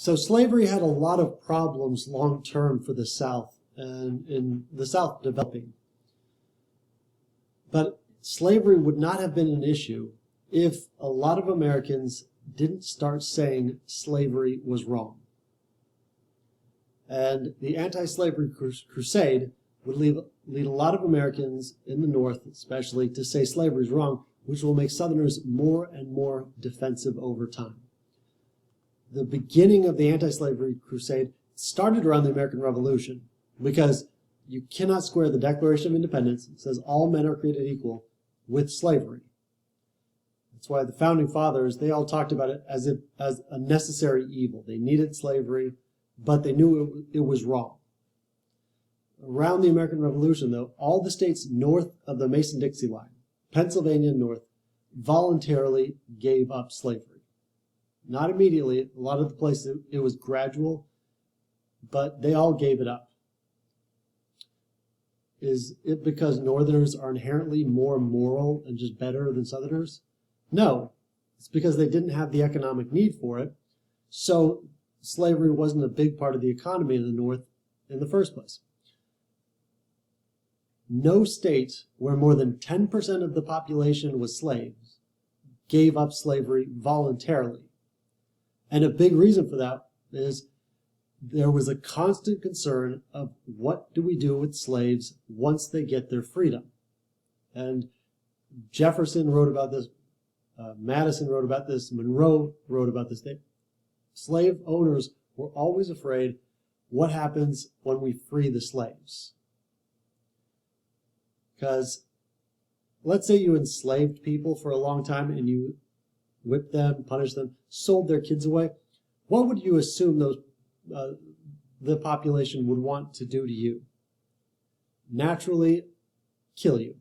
So slavery had a lot of problems long term for the South, and in the South developing. But slavery would not have been an issue if a lot of Americans didn't start saying slavery was wrong. And the anti-slavery crusade would lead a lot of Americans in the North, especially, to say slavery is wrong, which will make Southerners more and more defensive over time. The beginning of the anti-slavery crusade started around the American Revolution, because you cannot square the Declaration of Independence, it says all men are created equal, with slavery. That's why the founding fathers, they all talked about it as a necessary evil. They needed slavery, but they knew it was wrong. Around the American Revolution, though, all the states north of the Mason-Dixie line, Pennsylvania and north, voluntarily gave up slavery. Not immediately. A lot of the places it was gradual, but they all gave it up. Is it because Northerners are inherently more moral and just better than Southerners? No. It's because they didn't have the economic need for it, so slavery wasn't a big part of the economy in the North in the first place. No state where more than 10% of the population was slaves gave up slavery voluntarily. And a big reason for that is there was a constant concern of what do we do with slaves once they get their freedom. And Jefferson wrote about this, Madison wrote about this, Monroe wrote about this. Slave owners were always afraid, what happens when we free the slaves? Because let's say you enslaved people for a long time and you whipped them, punished them, sold their kids away. What would you assume the population would want to do to you? Naturally, kill you.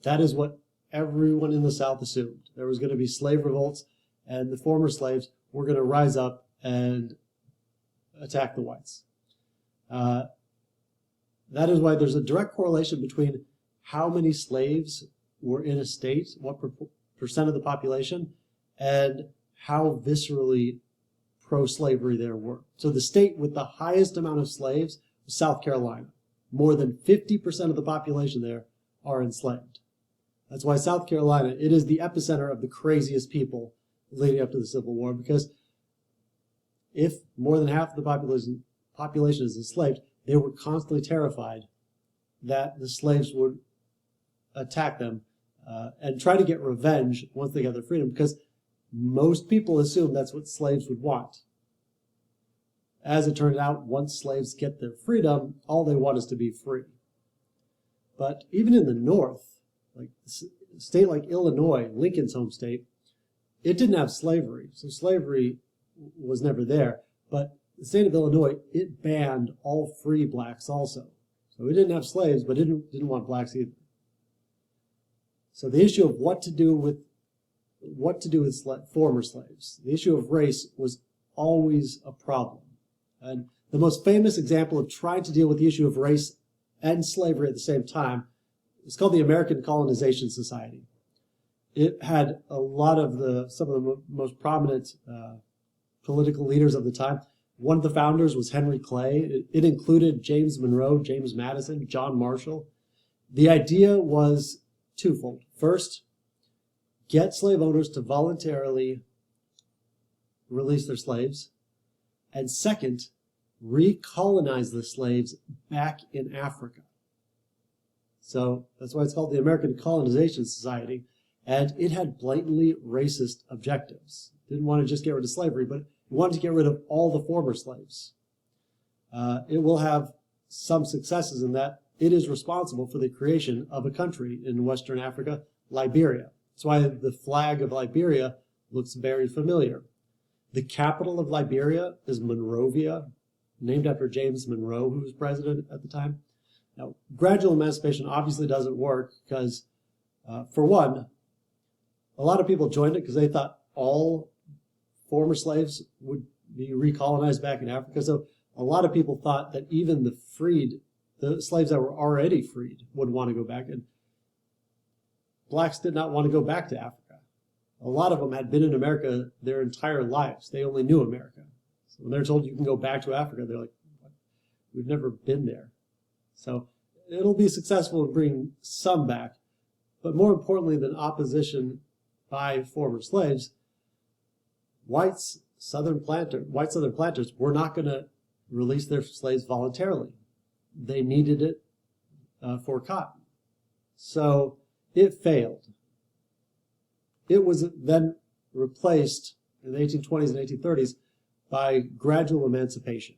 That is what everyone in the South assumed. There was going to be slave revolts, and the former slaves were going to rise up and attack the whites. That is why there's a direct correlation between how many slaves were in a state, what percent of the population, and how viscerally pro-slavery there were. So the state with the highest amount of slaves was South Carolina. More than 50% of the population there are enslaved. That's why South Carolina, it is the epicenter of the craziest people leading up to the Civil War, because if more than half of the population is enslaved, they were constantly terrified that the slaves would attack them and try to get revenge once they got their freedom, because most people assume that's what slaves would want. As it turned out, once slaves get their freedom, all they want is to be free. But even in the North, like a state like Illinois, Lincoln's home state, it didn't have slavery, so slavery was never there. But the state of Illinois, it banned all free blacks also. So it didn't have slaves, but it didn't want blacks either. So the issue of what to do with former slaves, the issue of race was always a problem. And the most famous example of trying to deal with the issue of race and slavery at the same time is called the American Colonization Society. It had a lot of some of the most prominent political leaders of the time. One of the founders was Henry Clay. It included James Monroe, James Madison, John Marshall. The idea was twofold. First, get slave owners to voluntarily release their slaves. And second, recolonize the slaves back in Africa. So that's why it's called the American Colonization Society. And it had blatantly racist objectives. Didn't want to just get rid of slavery, but it wanted to get rid of all the former slaves. It will have some successes in that it is responsible for the creation of a country in Western Africa, Liberia. That's why the flag of Liberia looks very familiar. The capital of Liberia is Monrovia, named after James Monroe, who was president at the time. Now, gradual emancipation obviously doesn't work because, for one, a lot of people joined it because they thought all former slaves would be recolonized back in Africa. So a lot of people thought that even the slaves that were already freed would want to go back. And blacks did not want to go back to Africa. A lot of them had been in America their entire lives. They only knew America. So when they're told you can go back to Africa, they're like, we've never been there. So it'll be successful in bringing some back. But more importantly than opposition by former slaves, white southern planters were not going to release their slaves voluntarily. They needed it for cotton. So it failed. It was then replaced in the 1820s and 1830s by gradual emancipation.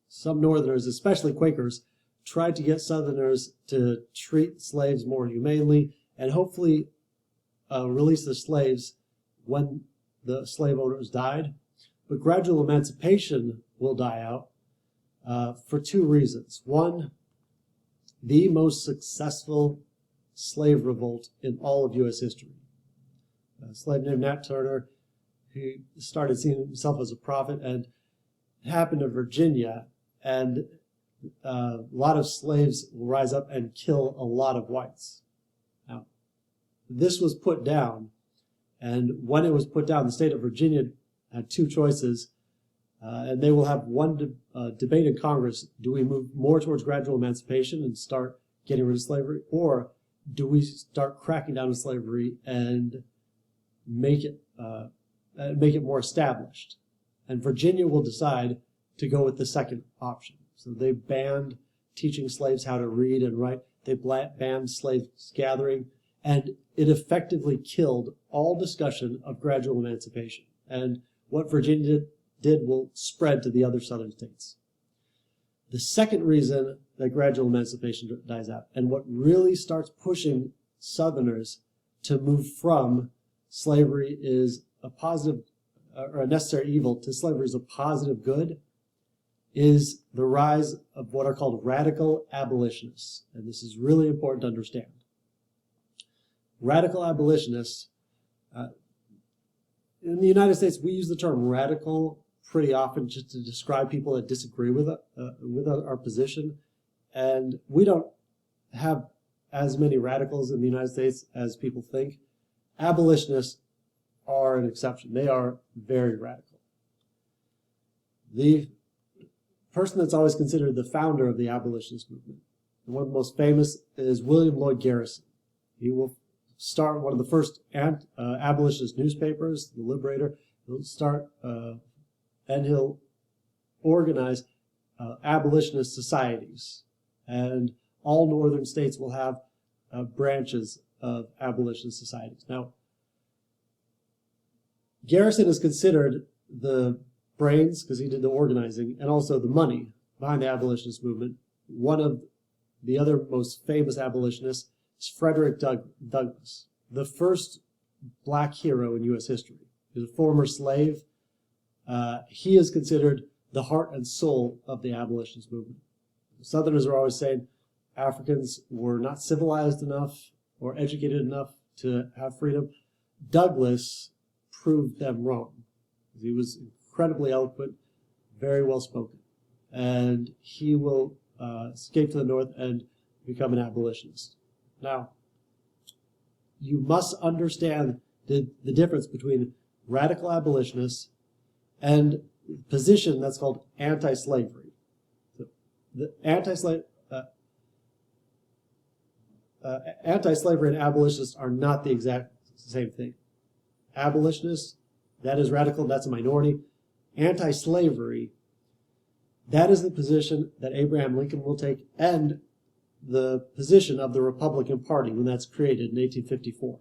Some Northerners, especially Quakers, tried to get Southerners to treat slaves more humanely and hopefully release the slaves when the slave owners died. But gradual emancipation will die out for two reasons. One, the most successful slave revolt in all of U.S. history. A slave named Nat Turner, who started seeing himself as a prophet, and it happened in Virginia, and a lot of slaves will rise up and kill a lot of whites. Now, this was put down, and when it was put down, the state of Virginia had two choices, and they will have one debate in Congress. Do we move more towards gradual emancipation and start getting rid of slavery, or do we start cracking down on slavery and make it more established? And Virginia will decide to go with the second option. So they banned teaching slaves how to read and write. They banned slave gathering, and it effectively killed all discussion of gradual emancipation. And what Virginia did will spread to the other southern states. The second reason that gradual emancipation dies out, and what really starts pushing Southerners to move from slavery is a positive or a necessary evil to slavery is a positive good, is the rise of what are called radical abolitionists. And this is really important to understand. Radical abolitionists, in the United States, we use the term radical pretty often just to describe people that disagree with our position. And we don't have as many radicals in the United States as people think. Abolitionists are an exception. They are very radical. The person that's always considered the founder of the abolitionist movement, and one of the most famous, is William Lloyd Garrison. He will start one of the first abolitionist newspapers, The Liberator. He'll start and he'll organize abolitionist societies, and all northern states will have branches of abolitionist societies. Now, Garrison is considered the brains, because he did the organizing, and also the money behind the abolitionist movement. One of the other most famous abolitionists is Frederick Douglass, the first black hero in U.S. history. He was a former slave. He is considered the heart and soul of the abolitionist movement. Southerners are always saying Africans were not civilized enough or educated enough to have freedom. Douglass proved them wrong. He was incredibly eloquent, very well spoken, and he will escape to the north and become an abolitionist. Now, you must understand the difference between radical abolitionists and position that's called anti-slavery. The anti-slavery and abolitionists are not the exact same thing. Abolitionists, that is radical, that's a minority. Anti-slavery, that is the position that Abraham Lincoln will take, and the position of the Republican Party when that's created in 1854.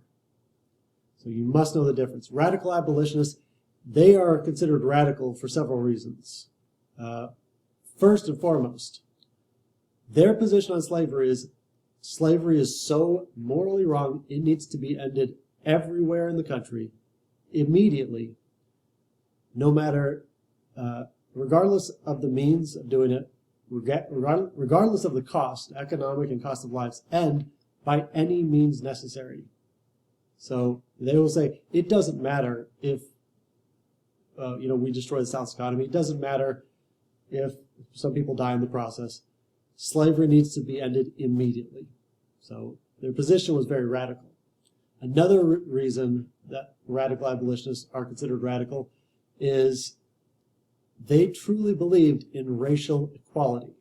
So you must know the difference. Radical abolitionists, they are considered radical for several reasons. First and foremost, their position on slavery is so morally wrong, it needs to be ended everywhere in the country, immediately, no matter, regardless of the means of doing it, regardless of the cost, economic and cost of lives, and by any means necessary. So they will say, it doesn't matter if, we destroy the South's economy. It doesn't matter if some people die in the process. Slavery needs to be ended immediately. So their position was very radical. Another reason that radical abolitionists are considered radical is they truly believed in racial equality.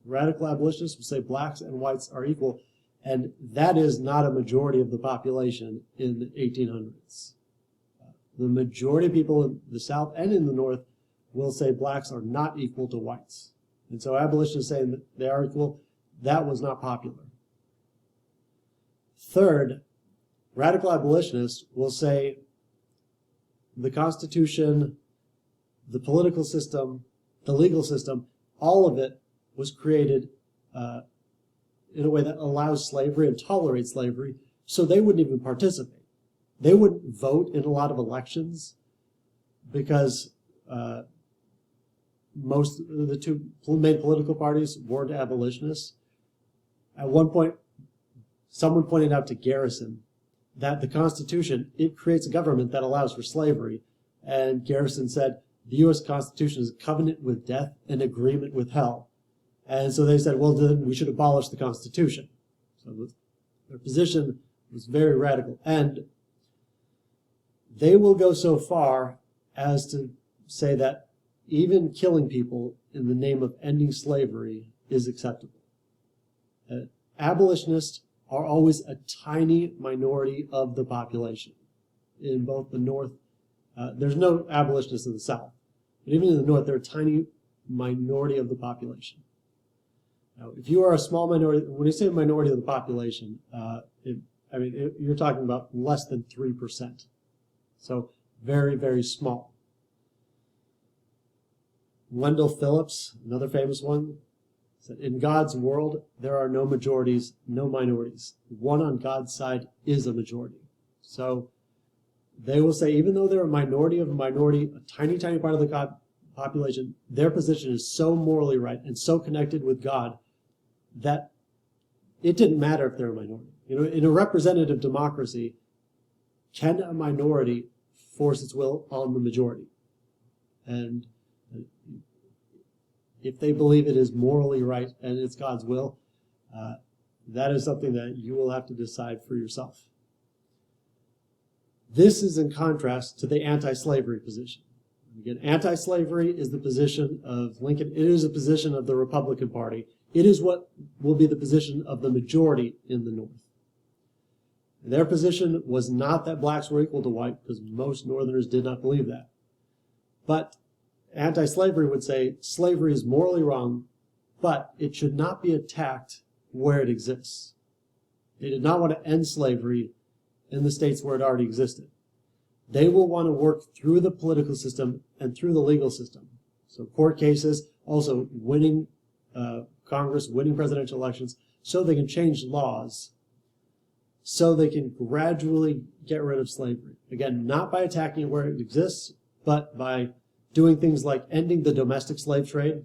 Radical abolitionists would say blacks and whites are equal, and that is not a majority of the population in the 1800s. The majority of people in the South and in the North will say blacks are not equal to whites. And so abolitionists saying that they are equal, that was not popular. Third, radical abolitionists will say the Constitution, the political system, the legal system, all of it was created in a way that allows slavery and tolerates slavery, so they wouldn't even participate. They wouldn't vote in a lot of elections because most of the two main political parties weren't abolitionists. At one point, someone pointed out to Garrison that the Constitution, it creates a government that allows for slavery. And Garrison said, the U.S. Constitution is a covenant with death and agreement with hell. And so they said, well, then we should abolish the Constitution. So their position was very radical. And they will go so far as to say that even killing people in the name of ending slavery is acceptable. Abolitionists are always a tiny minority of the population in both the North. There's no abolitionists in the South, but even in the North, they're a tiny minority of the population. Now, if you are a small minority, when you say minority of the population, you're talking about less than 3%. So very, very small. Wendell Phillips, another famous one, said, in God's world, there are no majorities, no minorities. One on God's side is a majority. So they will say, even though they're a minority of a minority, a tiny, tiny part of the population, their position is so morally right and so connected with God that it didn't matter if they're a minority. You know, in a representative democracy, can a minority force its will on the majority? And if they believe it is morally right and it's God's will, that is something that you will have to decide for yourself. This is in contrast to the anti-slavery position. Again, anti-slavery is the position of Lincoln. It is a position of the Republican Party. It is what will be the position of the majority in the North. Their position was not that blacks were equal to white, because most Northerners did not believe that. But anti-slavery would say slavery is morally wrong, but it should not be attacked where it exists. They did not want to end slavery in the states where it already existed. They will want to work through the political system and through the legal system. So court cases, also winning Congress, winning presidential elections, so they can change laws, so they can gradually get rid of slavery. Again, not by attacking it where it exists, but by doing things like ending the domestic slave trade.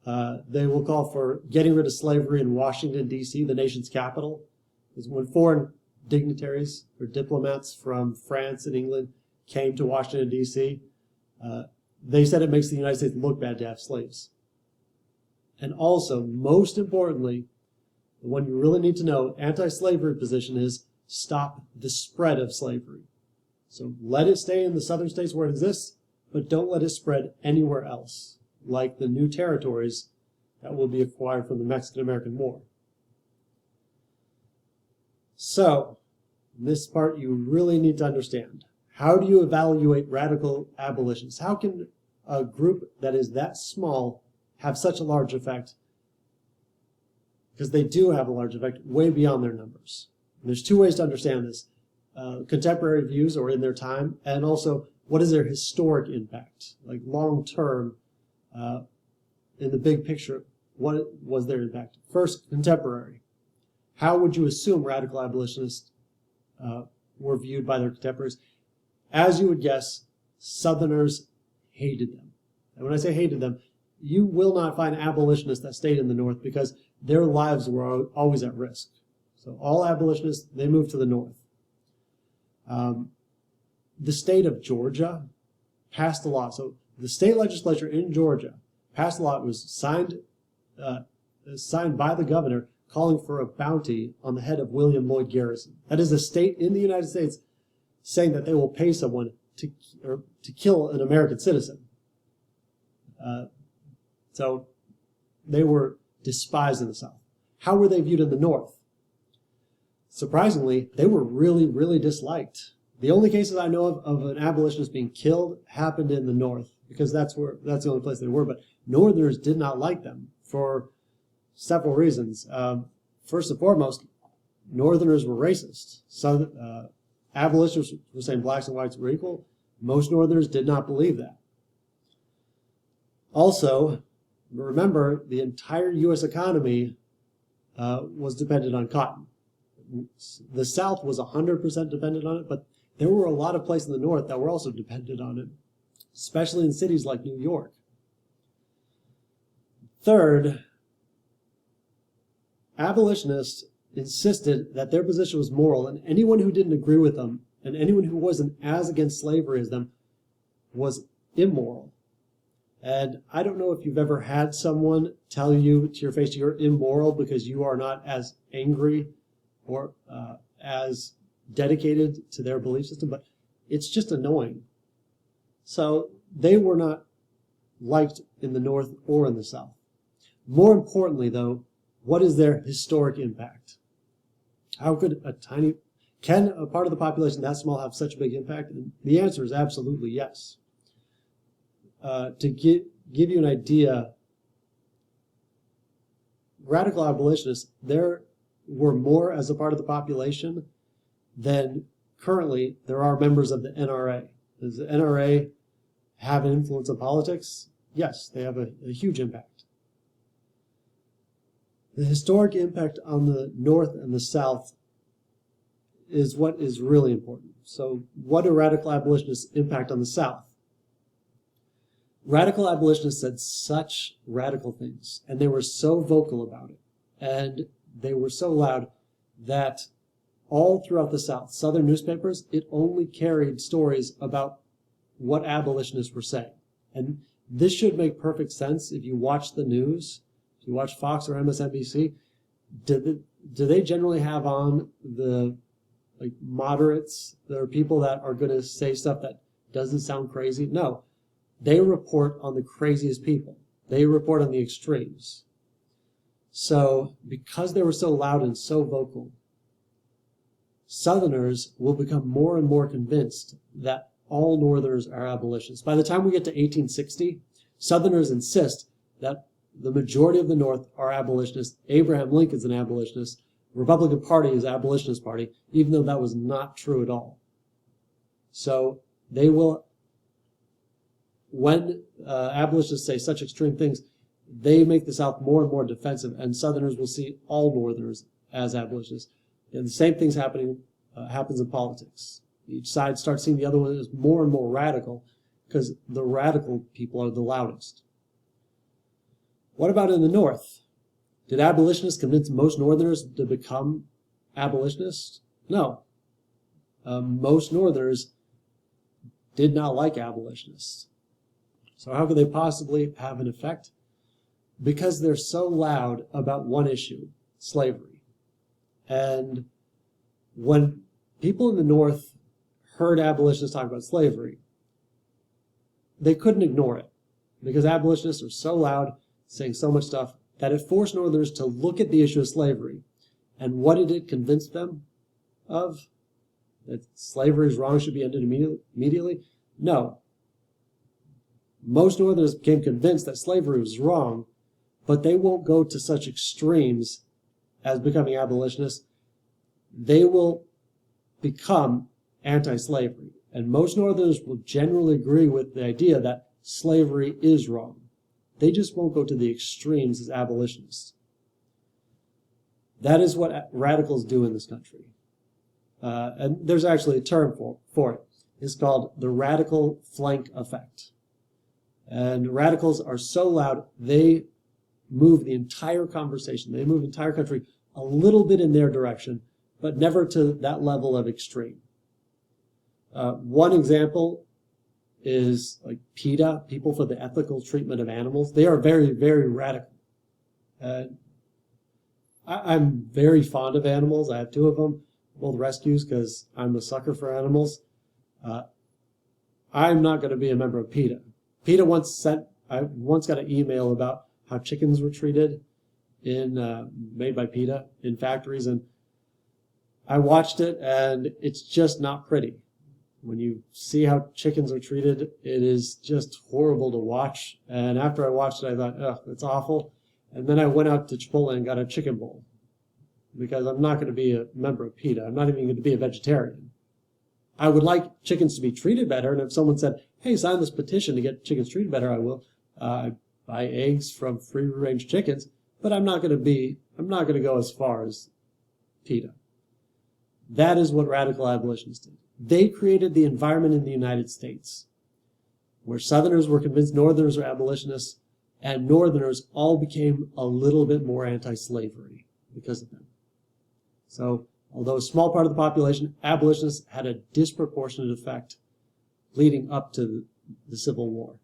They will call for getting rid of slavery in Washington, D.C., the nation's capital. Because when foreign dignitaries or diplomats from France and England came to Washington, D.C., they said it makes the United States look bad to have slaves. And also, most importantly, the one you really need to know, anti-slavery position is stop the spread of slavery. So let it stay in the southern states where it exists, but don't let it spread anywhere else, like the new territories that will be acquired from the Mexican-American War. So, this part you really need to understand. How do you evaluate radical abolitionists? How can a group that is that small have such a large effect? Because they do have a large effect way beyond their numbers. And there's two ways to understand this. Contemporary views or in their time, and also what is their historic impact, like long-term, in the big picture, what was their impact? First, contemporary. How would you assume radical abolitionists were viewed by their contemporaries? As you would guess, Southerners hated them. And when I say hated them, you will not find abolitionists that stayed in the North because their lives were always at risk. So all abolitionists, they moved to the North. The state of Georgia passed a law. So the state legislature in Georgia passed a law. It was signed by the governor calling for a bounty on the head of William Lloyd Garrison. That is a state in the United States saying that they will pay someone to kill an American citizen. So they were despised in the South. How were they viewed in the North? Surprisingly, they were really, really disliked. The only cases I know of an abolitionist being killed happened in the North, because that's the only place they were. But Northerners did not like them for several reasons. First and foremost, Northerners were racist. So abolitionists were saying blacks and whites were equal. Most Northerners did not believe that. Also, remember, the entire U.S. economy was dependent on cotton. The South was 100% dependent on it, but there were a lot of places in the North that were also dependent on it, especially in cities like New York. Third, abolitionists insisted that their position was moral, and anyone who didn't agree with them, and anyone who wasn't as against slavery as them, was immoral. And I don't know if you've ever had someone tell you to your face you're immoral because you are not as angry or as dedicated to their belief system, but it's just annoying. So they were not liked in the North or in the South. More importantly, though, what is their historic impact? How could can a part of the population that small have such a big impact? And the answer is absolutely yes. To give you an idea, radical abolitionists, there were more as a part of the population than currently there are members of the NRA. Does the NRA have an influence on politics? Yes, they have a huge impact. The historic impact on the North and the South is what is really important. So what do radical abolitionists' impact on the South? Radical abolitionists said such radical things, and they were so vocal about it, and they were so loud that all throughout the South, Southern newspapers, it only carried stories about what abolitionists were saying. And this should make perfect sense if you watch the news, if you watch Fox or MSNBC. Do they generally have on the moderates? There are people that are going to say stuff that doesn't sound crazy? No. They report on the craziest people. They report on the extremes. So, because they were so loud and so vocal, Southerners will become more and more convinced that all Northerners are abolitionists. By the time we get to 1860, Southerners insist that the majority of the North are abolitionists. Abraham Lincoln's an abolitionist. The Republican Party is an abolitionist party, even though that was not true at all. So, they will, when abolitionists say such extreme things, they make the South more and more defensive, and Southerners will see all Northerners as abolitionists. And the same thing's happens in politics. Each side starts seeing the other one as more and more radical, because the radical people are the loudest. What about in the North? Did abolitionists convince most Northerners to become abolitionists? No. Most Northerners did not like abolitionists. So how could they possibly have an effect? Because they're so loud about one issue, slavery. And when people in the North heard abolitionists talk about slavery, they couldn't ignore it, because abolitionists are so loud, saying so much stuff, that it forced Northerners to look at the issue of slavery. And what did it convince them of? That slavery is wrong, should be ended immediately? No. Most Northerners became convinced that slavery was wrong, but they won't go to such extremes as becoming abolitionists. They will become anti-slavery. And most Northerners will generally agree with the idea that slavery is wrong. They just won't go to the extremes as abolitionists. That is what radicals do in this country. And there's actually a term for it. It's called the radical flank effect. And radicals are so loud, they move the entire conversation, they move the entire country a little bit in their direction, but never to that level of extreme. One example is like PETA, People for the Ethical Treatment of Animals. They are very, very radical. I'm very fond of animals. I have 2 of them, both rescues, because I'm a sucker for animals. I'm not going to be a member of PETA. PETA once sent I once got an email about how chickens were treated made by PETA in factories, and I watched it, and it's just not pretty. When you see how chickens are treated, it is just horrible to watch. And after I watched it, I thought, oh, that's awful. And then I went out to Chipotle and got a chicken bowl because I'm not going to be a member of PETA. I'm not even going to be a vegetarian. I would like chickens to be treated better, and if someone said, hey, sign this petition to get chickens treated better, I will. I buy eggs from free-range chickens, but I'm not going to go as far as PETA. That is what radical abolitionists did. They created the environment in the United States where Southerners were convinced Northerners were abolitionists, and Northerners all became a little bit more anti-slavery because of them. So, although a small part of the population, abolitionists had a disproportionate effect leading up to the Civil War.